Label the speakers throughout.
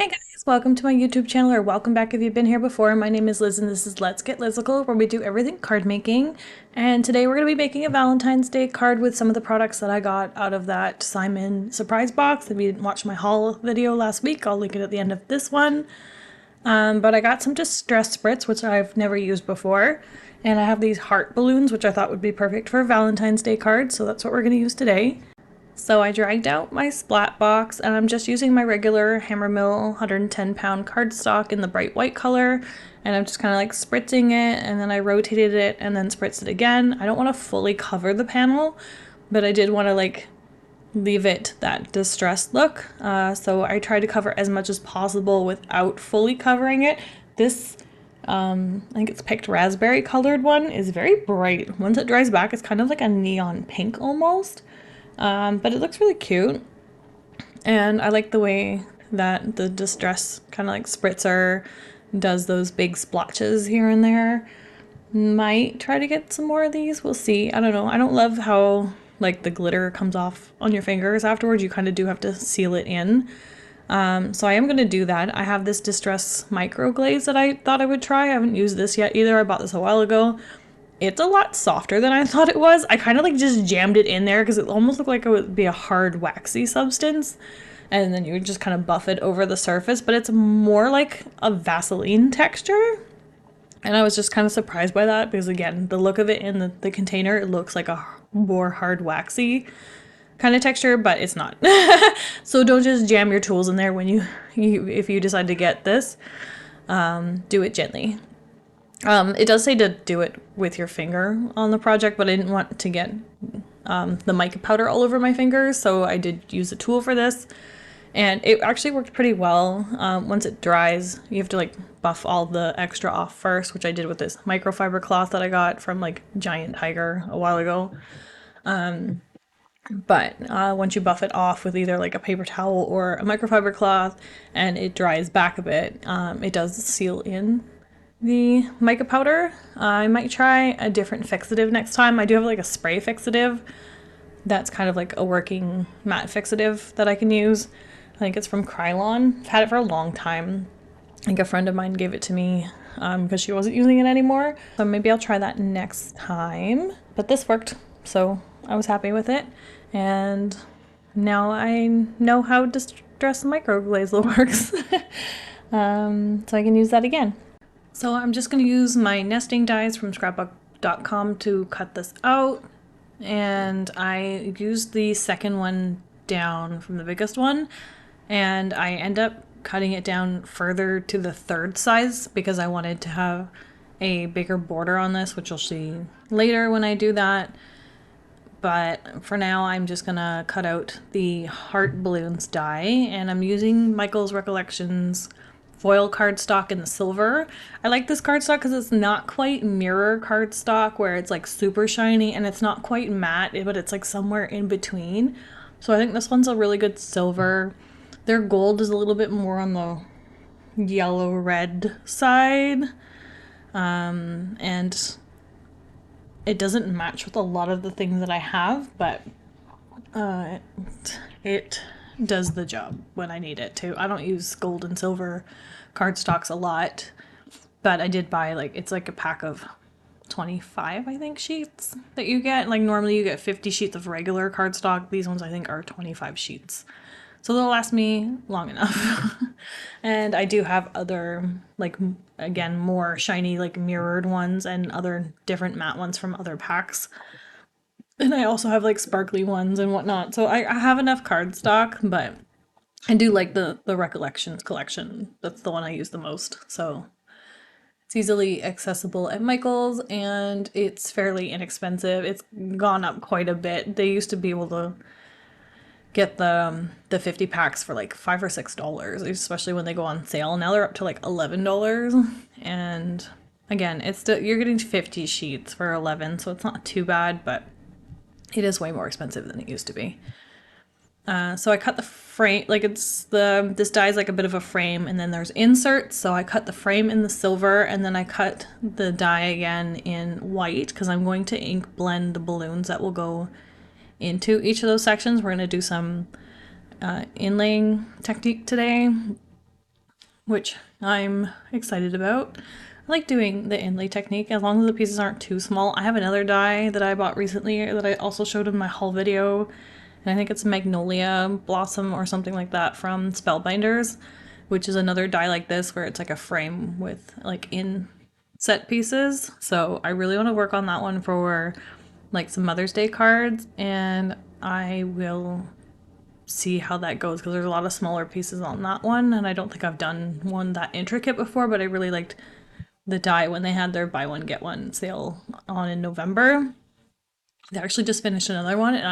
Speaker 1: Hey guys, welcome to my YouTube channel, or welcome back if you've been here before. My name is Liz and this is Let's Get Lizical, where we do everything card making. And today we're going to be making a Valentine's Day card with some of the products that I got out of that Simon surprise box. If you didn't watch my haul video last week, I'll link it at the end of this one. But I got some distress spritz, which I've never used before. And I have these heart balloons, which I thought would be perfect for Valentine's Day cards, so that's what we're going to use today. So I dragged out my splat box, and I'm just using my regular Hammermill 110-pound cardstock in the bright white color, and I'm just kind of like spritzing it, and then I rotated it and then spritzed it again. I don't want to fully cover the panel, but I did want to like leave it that distressed look, so I tried to cover as much as possible without fully covering it. This I think it's picked raspberry colored one is very bright. Once it dries back, it's kind of like a neon pink almost. But it looks really cute, and I like the way that the distress kind of like spritzer does those big splotches here and there. Might try to get some more of these, we'll see. I don't know, I don't love how like the glitter comes off on your fingers afterwards. You kind of do have to seal it in. So I am going to do that. I have this distress micro glaze that I thought I would try. I haven't used this yet either. I bought this a while ago. It's a lot softer than I thought it was. I kind of like just jammed it in there because it almost looked like it would be a hard waxy substance, and then you would just kind of buff it over the surface, but it's more like a Vaseline texture. And I was just kind of surprised by that because, again, the look of it in the container, it looks like a more hard waxy kind of texture, but it's not. So don't just jam your tools in there when if you decide to get this. Do it gently. It does say to do it with your finger on the project, but I didn't want to get the mica powder all over my fingers, so I did use a tool for this, and it actually worked pretty well. Once it dries, you have to like buff all the extra off first, which I did with this microfiber cloth that I got from like Giant Tiger a while ago. But once you buff it off with either like a paper towel or a microfiber cloth and it dries back a bit, it does seal in the mica powder. I might try a different fixative next time. I do have like a spray fixative that's kind of like a working matte fixative that I can use. I think it's from Krylon. I've had it for a long time. I think a friend of mine gave it to me because she wasn't using it anymore. So maybe I'll try that next time. But this worked, so I was happy with it. And now I know how Distress Micro Glaze works. So I can use that again. So I'm just going to use my nesting dies from scrapbook.com to cut this out, and I used the second one down from the biggest one, and I end up cutting it down further to the third size because I wanted to have a bigger border on this, which you'll see later when I do that. But for now, I'm just gonna cut out the heart balloons die, and I'm using Micael's Recollections foil cardstock in the silver. I like this cardstock because it's not quite mirror cardstock where it's like super shiny, and it's not quite matte, but it's like somewhere in between. So I think this one's a really good silver. Their gold is a little bit more on the yellow red side, and it doesn't match with a lot of the things that I have, but it does the job when I need it to. I don't use gold and silver cardstocks a lot, but I did buy like, it's like a pack of 25, I think, sheets that you get. Like normally you get 50 sheets of regular cardstock. These ones I think are 25 sheets. So they'll last me long enough. And I do have other, like, again, more shiny, like mirrored ones and other different matte ones from other packs. And I also have like sparkly ones and whatnot. So I have enough cardstock, but I do like the Recollections collection. That's the one I use the most. So it's easily accessible at Michael's, and it's fairly inexpensive. It's gone up quite a bit. They used to be able to get the 50 packs for like $5 or $6, especially when they go on sale. Now they're up to like $11. And again, it's still, you're getting 50 sheets for 11, so it's not too bad, but it is way more expensive than it used to be. So I cut the frame, like this die is like a bit of a frame, and then there's inserts. So I cut the frame in the silver, and then I cut the die again in white because I'm going to ink blend the balloons that will go into each of those sections. We're going to do some inlaying technique today. which I'm excited about. I like doing the inlay technique as long as the pieces aren't too small. I have another die that I bought recently that I also showed in my haul video, and I think it's Magnolia Blossom or something like that from Spellbinders, which is another die like this where it's like a frame with like inset pieces. So I really want to work on that one for like some Mother's Day cards, and I will see how that goes because there's a lot of smaller pieces on that one, and I don't think I've done one that intricate before, but I really liked the die when they had their buy one get one sale on in November. They actually just finished another one, and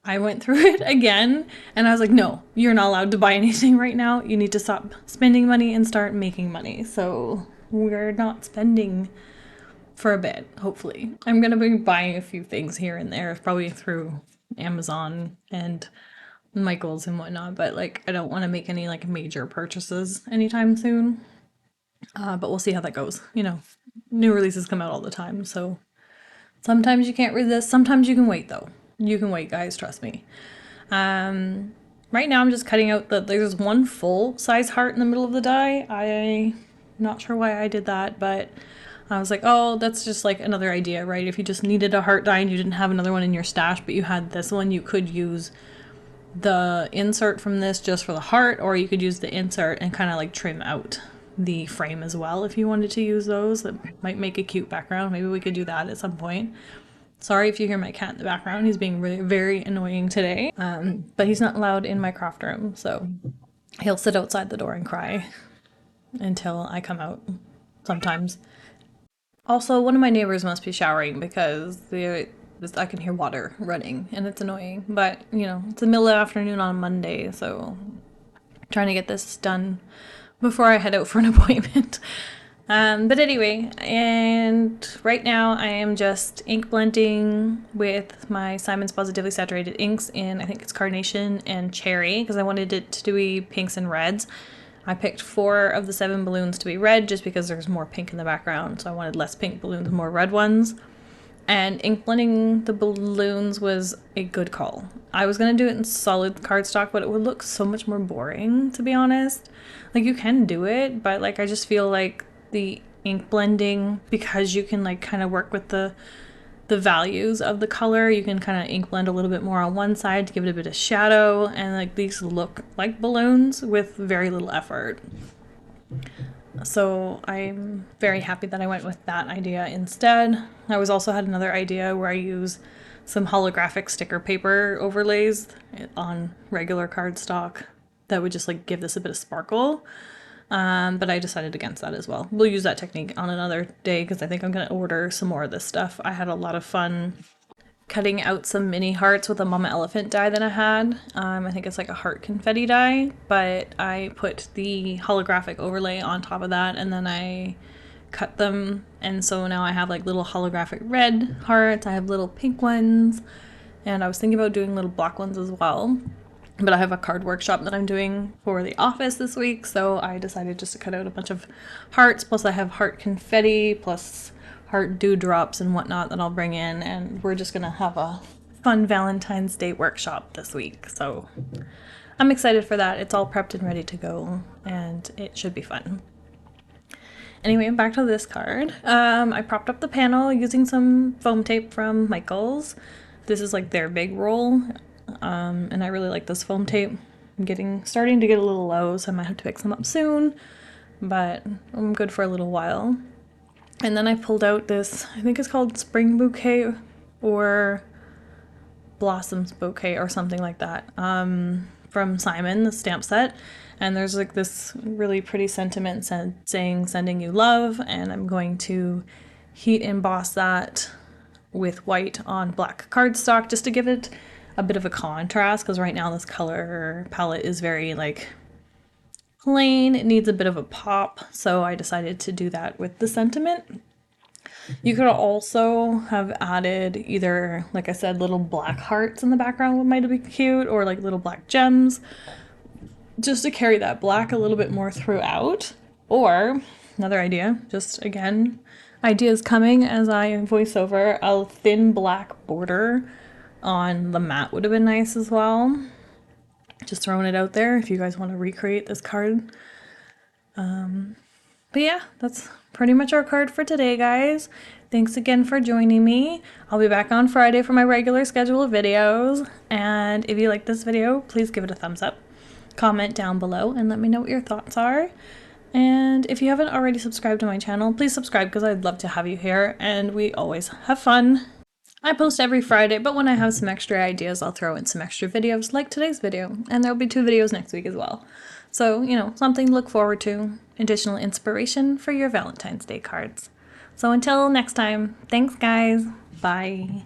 Speaker 1: I went through it again, and I was like, no, you're not allowed to buy anything right now. You need to stop spending money and start making money. So we're not spending for a bit, hopefully. I'm going to be buying a few things here and there, probably through Amazon and Michael's and whatnot, but like I don't want to make any like major purchases anytime soon. But we'll see how that goes. You know, new releases come out all the time, so sometimes you can't resist. Sometimes you can wait though. You can wait, guys, trust me. Right now I'm just cutting out there's one full size heart in the middle of the die. I'm not sure why I did that, but I was like, oh, that's just like another idea, right? If you just needed a heart die and you didn't have another one in your stash, but you had this one, you could use the insert from this just for the heart, or you could use the insert and kind of like trim out the frame as well if you wanted to use those. That might make a cute background. Maybe we could do that at some point. Sorry if you hear my cat in the background. He's being really very annoying today. But he's not allowed in my craft room, so he'll sit outside the door and cry until I come out sometimes. Also, one of my neighbors must be showering because I can hear water running and it's annoying. But, you know, it's the middle of the afternoon on Monday, so I'm trying to get this done before I head out for an appointment. But anyway, and right now I am just ink blending with my Simon's Positively Saturated inks in, I think it's Carnation and Cherry, because I wanted it to be pinks and reds. I picked 4 of the 7 balloons to be red just because there's more pink in the background, so I wanted less pink balloons and more red ones. And ink blending the balloons was a good call. I was going to do it in solid cardstock, but it would look so much more boring, to be honest. Like, you can do it, but like I just feel like the ink blending, because you can like kind of work with the values of the color, you can kind of ink blend a little bit more on one side to give it a bit of shadow, and like these look like balloons with very little effort. So I'm very happy that I went with that idea instead. I also had another idea where I use some holographic sticker paper overlays on regular cardstock that would just like give this a bit of sparkle. But I decided against that as well. We'll use that technique on another day because I think I'm going to order some more of this stuff. I had a lot of fun cutting out some mini hearts with a mama elephant die that I had. I think it's like a heart confetti die, but I put the holographic overlay on top of that and then I cut them, and so now I have like little holographic red hearts, I have little pink ones, and I was thinking about doing little black ones as well. But I have a card workshop that I'm doing for the office this week, so I decided just to cut out a bunch of hearts, plus I have heart confetti, plus heart dewdrops and whatnot that I'll bring in, and we're just gonna have a fun Valentine's Day workshop this week. So I'm excited for that. It's all prepped and ready to go, and it should be fun. Anyway, back to this card. I propped up the panel using some foam tape from Micael's. This is like their big roll. And I really like this foam tape. I'm starting to get a little low, so I might have to pick some up soon, but I'm good for a little while. And then I pulled out this, I think it's called Spring Bouquet or Blossoms Bouquet or something like that, from Simon, the stamp set. And there's like this really pretty sentiment saying sending you love, and I'm going to heat emboss that with white on black cardstock just to give it a bit of a contrast, because right now this color palette is very like plain. It needs a bit of a pop, so I decided to do that with the sentiment. You could also have added either, like I said, little black hearts in the background might be cute, or like little black gems, just to carry that black a little bit more throughout. Or another idea, just again, ideas coming as I voice over, a thin black border on the mat would have been nice as well. Just throwing it out there if you guys want to recreate this card. But yeah, that's pretty much our card for today, guys. Thanks again for joining me. I'll be back on Friday for my regular schedule of videos. And if you like this video, please give it a thumbs up. Comment down below and let me know what your thoughts are. And if you haven't already subscribed to my channel, please subscribe because I'd love to have you here and we always have fun. I post every Friday, but when I have some extra ideas, I'll throw in some extra videos like today's video. And there'll be 2 videos next week as well. So, you know, something to look forward to. Additional inspiration for your Valentine's Day cards. So until next time, thanks guys. Bye.